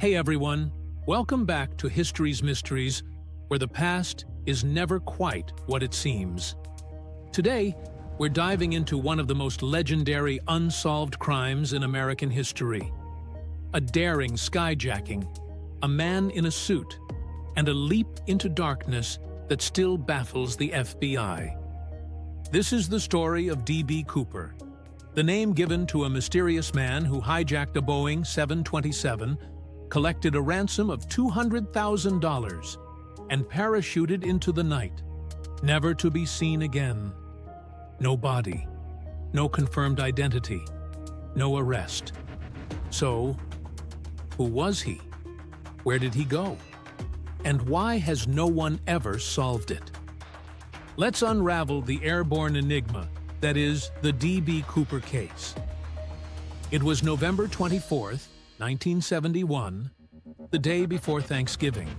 Hey everyone, welcome back to History's Mysteries, where the past is never quite what it seems. Today, we're diving into one of the most legendary unsolved crimes in American history. A daring skyjacking, a man in a suit, and a leap into darkness that still baffles the FBI. This is the story of D.B. Cooper, the name given to a mysterious man who hijacked a Boeing 727, collected a ransom of $200,000, and parachuted into the night, never to be seen again. No body, no confirmed identity, no arrest. So, who was he? Where did he go? And why has no one ever solved it? Let's unravel the airborne enigma that is the D.B. Cooper case. It was November 24th, 1971, the day before Thanksgiving.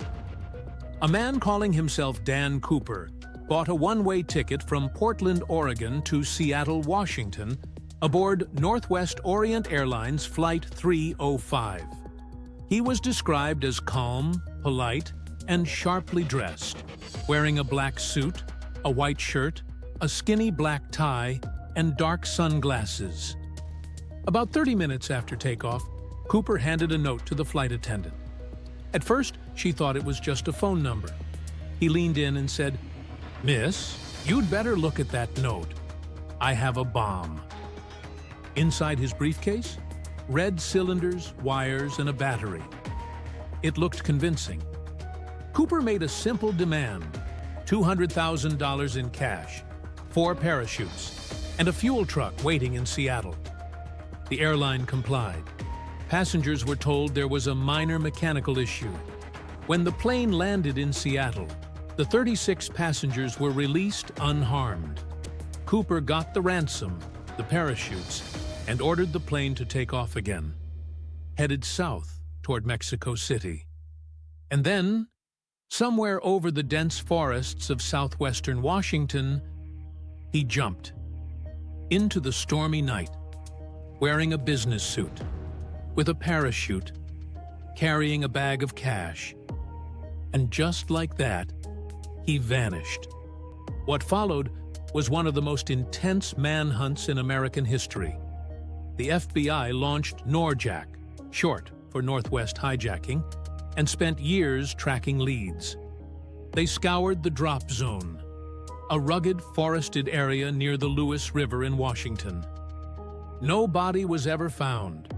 A man calling himself Dan Cooper bought a one-way ticket from Portland, Oregon to Seattle, Washington, aboard Northwest Orient Airlines Flight 305. He was described as calm, polite, and sharply dressed, wearing a black suit, a white shirt, a skinny black tie, and dark sunglasses. About 30 minutes after takeoff, Cooper handed a note to the flight attendant. At first, she thought it was just a phone number. He leaned in and said, "Miss, you'd better look at that note. I have a bomb." Inside his briefcase, red cylinders, wires, and a battery. It looked convincing. Cooper made a simple demand: $200,000 in cash, 4 parachutes, and a fuel truck waiting in Seattle. The airline complied. Passengers were told there was a minor mechanical issue. When the plane landed in Seattle, the 36 passengers were released unharmed. Cooper got the ransom, the parachutes, and ordered the plane to take off again, headed south toward Mexico City. And then, somewhere over the dense forests of southwestern Washington, he jumped into the stormy night, wearing a business suit, with a parachute, carrying a bag of cash. And just like that, he vanished. What followed was one of the most intense manhunts in American history. The FBI launched NORJAC, short for Northwest Hijacking, and spent years tracking leads. They scoured the drop zone, a rugged forested area near the Lewis River in Washington. No body was ever found,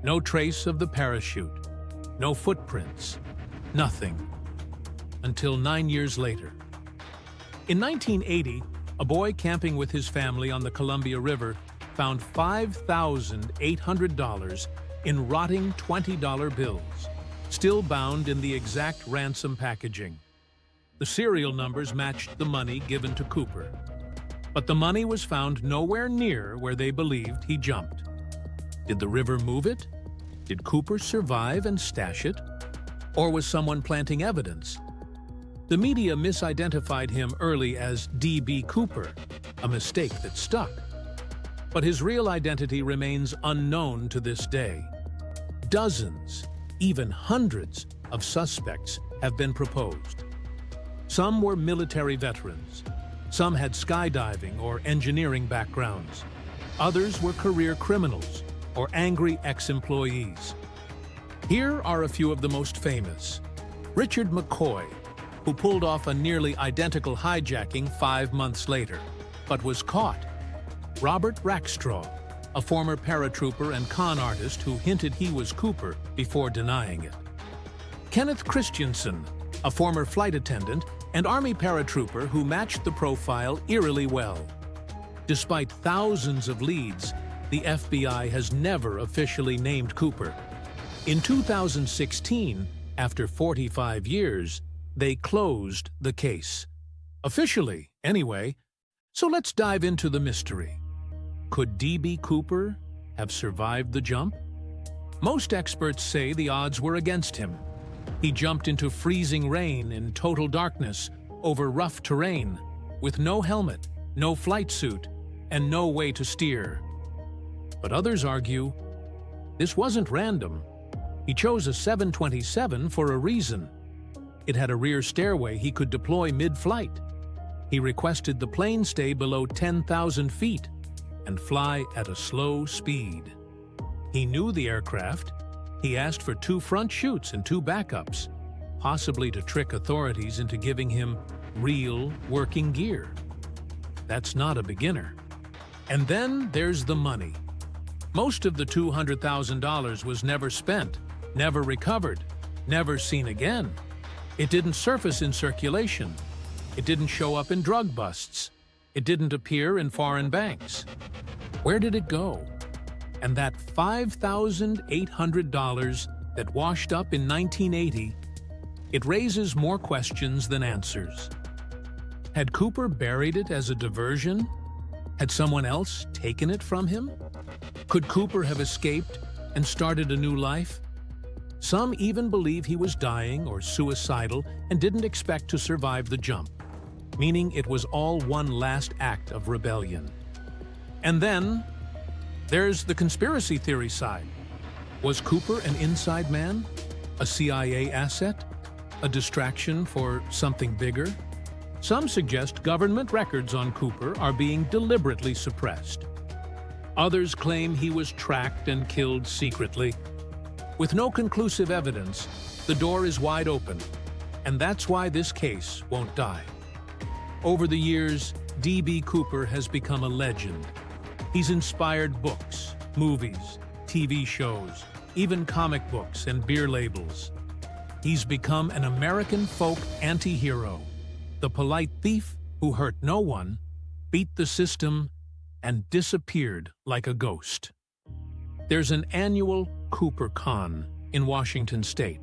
no trace of the parachute, no footprints, nothing. Until 9 years later. In 1980, a boy camping with his family on the Columbia River found $5,800 in rotting $20 bills, still bound in the exact ransom packaging. The serial numbers matched the money given to Cooper. But the money was found nowhere near where they believed he jumped. Did the river move it? Did Cooper survive and stash it? Or was someone planting evidence? The media misidentified him early as D.B. Cooper, a mistake that stuck. But his real identity remains unknown to this day. Dozens, even hundreds, of suspects have been proposed. Some were military veterans. Some had skydiving or engineering backgrounds. Others were career criminals or angry ex-employees. Here are a few of the most famous. Richard McCoy, who pulled off a nearly identical hijacking 5 months later, but was caught. Robert Rackstraw, a former paratrooper and con artist who hinted he was Cooper before denying it. Kenneth Christensen, a former flight attendant and Army paratrooper who matched the profile eerily well. Despite thousands of leads, the FBI has never officially named Cooper. In 2016, after 45 years, they closed the case. Officially, anyway. So let's dive into the mystery. Could D.B. Cooper have survived the jump? Most experts say the odds were against him. He jumped into freezing rain in total darkness over rough terrain, with no helmet, no flight suit, and no way to steer. But others argue this wasn't random. He chose a 727 for a reason. It had a rear stairway he could deploy mid-flight. He requested the plane stay below 10,000 feet and fly at a slow speed. He knew the aircraft. He asked for 2 front chutes and 2 backups, possibly to trick authorities into giving him real working gear. That's not a beginner. And then there's the money. Most of the $200,000 was never spent, never recovered, never seen again. It didn't surface in circulation. It didn't show up in drug busts. It didn't appear in foreign banks. Where did it go? And that $5,800 that washed up in 1980, it raises more questions than answers. Had Cooper buried it as a diversion? Had someone else taken it from him? Could Cooper have escaped and started a new life? Some even believe he was dying or suicidal and didn't expect to survive the jump, meaning it was all one last act of rebellion. And then there's the conspiracy theory side. Was Cooper an inside man? A CIA asset? A distraction for something bigger? Some suggest government records on Cooper are being deliberately suppressed. Others claim he was tracked and killed secretly. With no conclusive evidence, the door is wide open, and that's why this case won't die. Over the years, D.B. Cooper has become a legend. He's inspired books, movies, TV shows, even comic books and beer labels. He's become an American folk anti-hero, the polite thief who hurt no one, beat the system, and disappeared like a ghost. There's an annual Cooper Con in Washington state.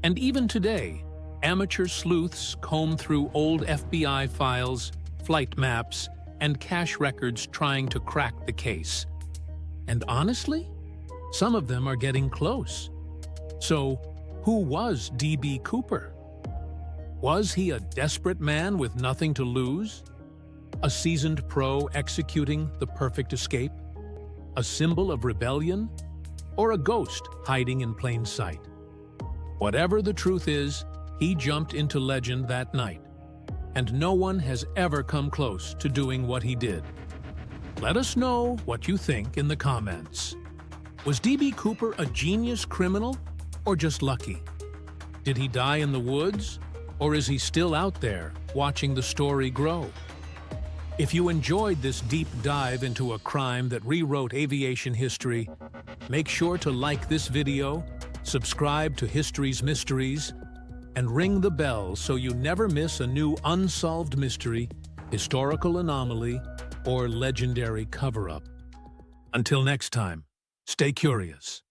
And even today, amateur sleuths comb through old FBI files, flight maps, and cache records trying to crack the case. And honestly, some of them are getting close. So, who was D.B. Cooper? Was he a desperate man with nothing to lose? A seasoned pro executing the perfect escape? A symbol of rebellion? Or a ghost hiding in plain sight? Whatever the truth is, he jumped into legend that night, and no one has ever come close to doing what he did. Let us know what you think in the comments. Was D.B. Cooper a genius criminal or just lucky? Did he die in the woods, or is he still out there watching the story grow? If you enjoyed this deep dive into a crime that rewrote aviation history, make sure to like this video, subscribe to History's Mysteries, and ring the bell so you never miss a new unsolved mystery, historical anomaly, or legendary cover-up. Until next time, stay curious.